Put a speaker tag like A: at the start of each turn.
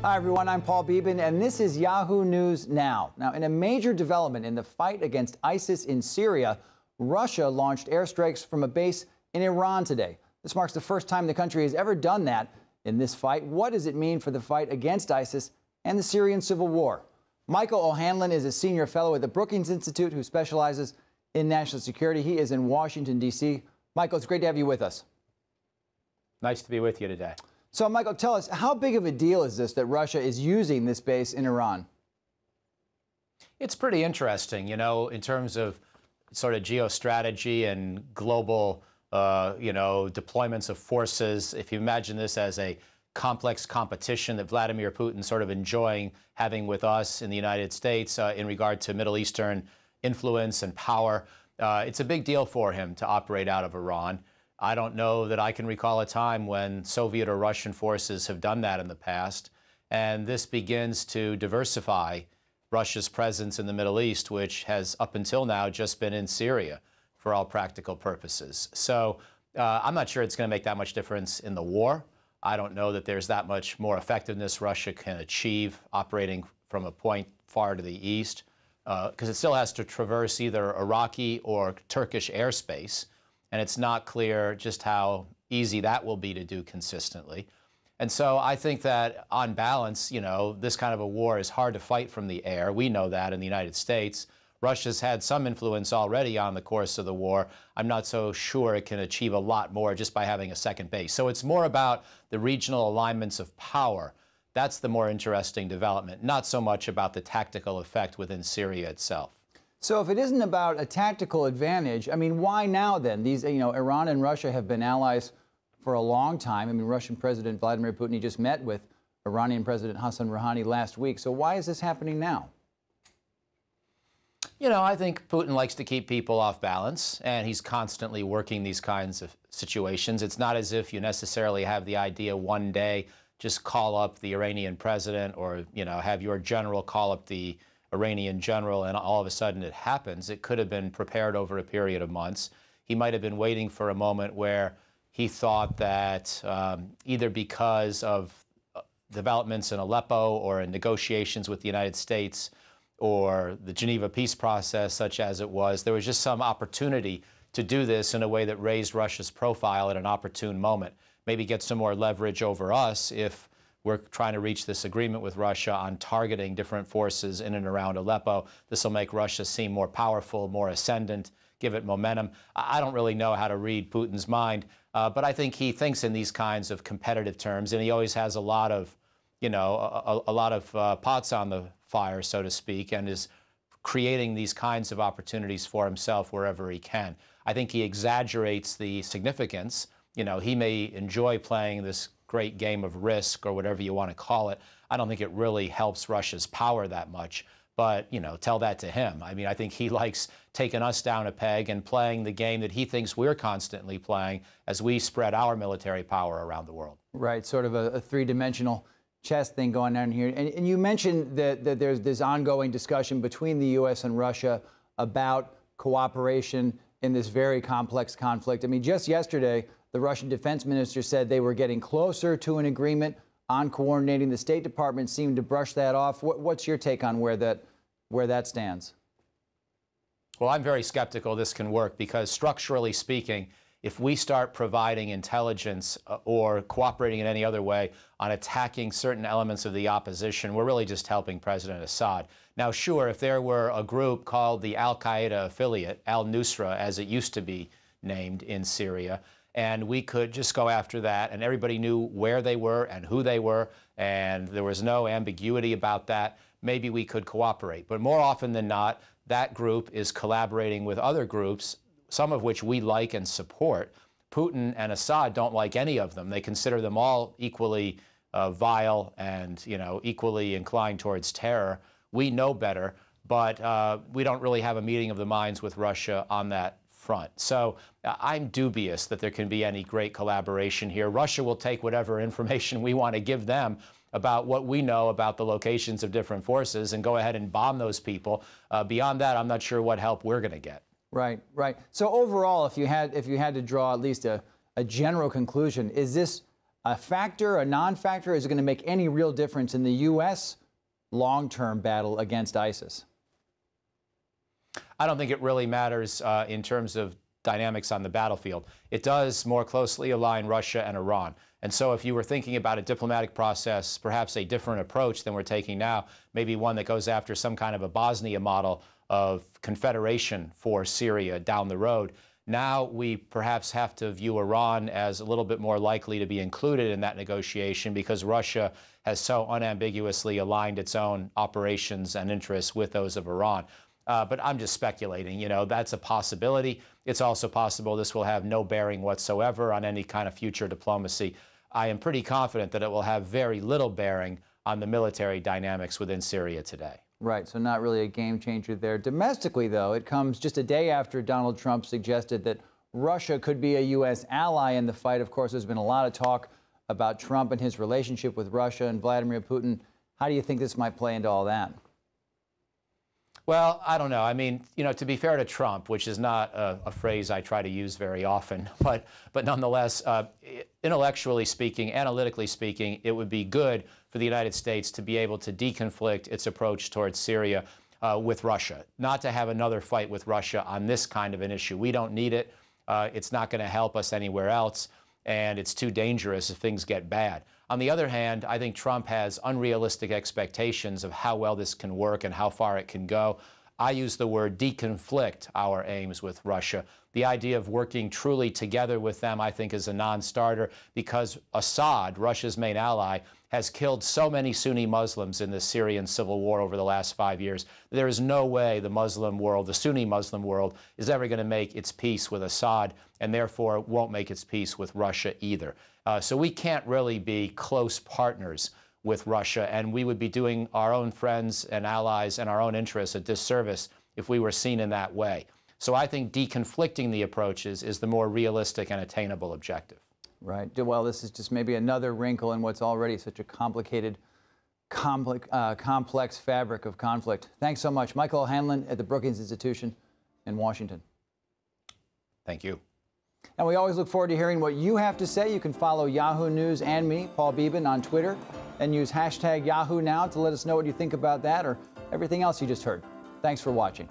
A: Hi, everyone. I'm Paul Beban, and this is Yahoo News Now. Now, in a major development in the fight against ISIS in Syria, Russia launched airstrikes from a base in Iran today. This marks the first time the country has ever done that in this fight. What does it mean for the fight against ISIS and the Syrian civil war? Michael OHanlon is a senior fellow at the Brookings Institution who specializes in national security. He is in Washington, D.C. Michael, it's great to have you with us.
B: Nice to be with you today.
A: So, Michael, tell us, how big of a deal is this that Russia is using this base in Iran?
B: It's pretty interesting, you know, in terms of sort of geostrategy and global, deployments of forces. If you imagine this as a complex competition that Vladimir Putin's sort of enjoying having with us in the United States in regard to Middle Eastern influence and power, it's a big deal for him to operate out of Iran. I don't know that I can recall a time when Soviet or Russian forces have done that in the past. And this begins to diversify Russia's presence in the Middle East, which has up until now just been in Syria for all practical purposes. So I'm not sure it's going to make that much difference in the war. I don't know that there's that much more effectiveness Russia can achieve operating from a point far to the east, because it still has to traverse either Iraqi or Turkish airspace. And it's not clear just how easy that will be to do consistently. And so I think that on balance, you know, this kind of a war is hard to fight from the air. We know that in the United States. Russia's had some influence already on the course of the war. I'm not so sure it can achieve a lot more just by having a second base. So it's more about the regional alignments of power. That's the more interesting development, not so much about the tactical effect within Syria itself.
A: So if it isn't about a tactical advantage, I mean, why now then? These, Iran and Russia have been allies for a long time. I mean, Russian President Vladimir Putin, he just met with Iranian President Hassan Rouhani last week. So why is this happening now?
B: You know, I think Putin likes to keep people off balance, and he's constantly working these kinds of situations. It's not as if you necessarily have the idea one day, just call up the Iranian president or, have your general call up the Iranian general, and all of a sudden it happens. It could have been prepared over a period of months. He might have been waiting for a moment where he thought that either because of developments in Aleppo or in negotiations with the United States or the Geneva peace process, such as it was, there was just some opportunity to do this in a way that raised Russia's profile at an opportune moment. Maybe get some more leverage over us if we're trying to reach this agreement with Russia on targeting different forces in and around Aleppo. This will make Russia seem more powerful, more ascendant, give it momentum. I don't really know how to read Putin's mind, but I think he thinks in these kinds of competitive terms, and he always has a lot of, pots on the fire, so to speak, and is creating these kinds of opportunities for himself wherever he can. I think he exaggerates the significance. He may enjoy playing this great game of Risk or whatever you want to call it. I don't think it really helps Russia's power that much, but, tell that to him. I mean, I think he likes taking us down a peg and playing the game that he thinks we're constantly playing as we spread our military power around the world.
A: Right, sort of a three-dimensional chess thing going on here. And you mentioned that there's this ongoing discussion between the U.S. and Russia about cooperation in this very complex conflict. I mean, just yesterday, the Russian defense minister said they were getting closer to an agreement on coordinating. The State Department seemed to brush that off. What's your take on where that stands?
B: Well, I'm very skeptical this can work because structurally speaking, if we start providing intelligence or cooperating in any other way on attacking certain elements of the opposition, we're really just helping President Assad. Now, sure, if there were a group called the al-Qaeda affiliate, al-Nusra, as it used to be named in Syria, and we could just go after that, and everybody knew where they were and who they were, and there was no ambiguity about that, maybe we could cooperate. But more often than not, that group is collaborating with other groups, some of which we like and support. Putin and Assad don't like any of them. They consider them all equally vile and, equally inclined towards terror. We know better, but we don't really have a meeting of the minds with Russia on that front. So I'm dubious that there can be any great collaboration here. Russia will take whatever information we want to give them about what we know about the locations of different forces and go ahead and bomb those people. Beyond that, I'm not sure what help we're going to get.
A: Right, right. So overall, if you had to draw at least a general conclusion, is this a factor, a non-factor? Is it going to make any real difference in the U.S. long-term battle against ISIS?
B: I don't think it really matters in terms of dynamics on the battlefield. It does more closely align Russia and Iran. And so if you were thinking about a diplomatic process, perhaps a different approach than we're taking now, maybe one that goes after some kind of a Bosnia model of confederation for Syria down the road, now we perhaps have to view Iran as a little bit more likely to be included in that negotiation because Russia has so unambiguously aligned its own operations and interests with those of Iran. But I'm just speculating. You know, that's a possibility. It's also possible this will have no bearing whatsoever on any kind of future diplomacy. I am pretty confident that it will have very little bearing on the military dynamics within Syria today.
A: Right, so not really a game changer there. Domestically, though, it comes just a day after Donald Trump suggested that Russia could be a U.S. ally in the fight. Of course, there's been a lot of talk about Trump and his relationship with Russia and Vladimir Putin. How do you think this might play into all that?
B: Well, I don't know. I mean, you know, to be fair to Trump, which is not a phrase I try to use very often, but nonetheless, intellectually speaking, analytically speaking, it would be good for the United States to be able to deconflict its approach towards Syria with Russia, not to have another fight with Russia on this kind of an issue. We don't need it. It's not going to help us anywhere else, and it's too dangerous if things get bad. On the other hand, I think Trump has unrealistic expectations of how well this can work and how far it can go. I use the word deconflict our aims with Russia. The idea of working truly together with them, I think, is a non-starter because Assad, Russia's main ally, has killed so many Sunni Muslims in the Syrian civil war over the last 5 years. There is no way the Muslim world, the Sunni Muslim world, is ever going to make its peace with Assad and therefore won't make its peace with Russia either. So we can't really be close partners with Russia, and we would be doing our own friends and allies and our own interests a disservice if we were seen in that way. So I think deconflicting the approaches is the more realistic and attainable objective.
A: Right. Well, this is just maybe another wrinkle in what's already such a complicated, complex fabric of conflict. Thanks so much. Michael O'Hanlon at the Brookings Institution in Washington.
B: Thank you.
A: And we always look forward to hearing what you have to say. You can follow Yahoo News and me, Paul Beban, on Twitter, and use hashtag Yahoo Now to let us know what you think about that or everything else you just heard. Thanks for watching.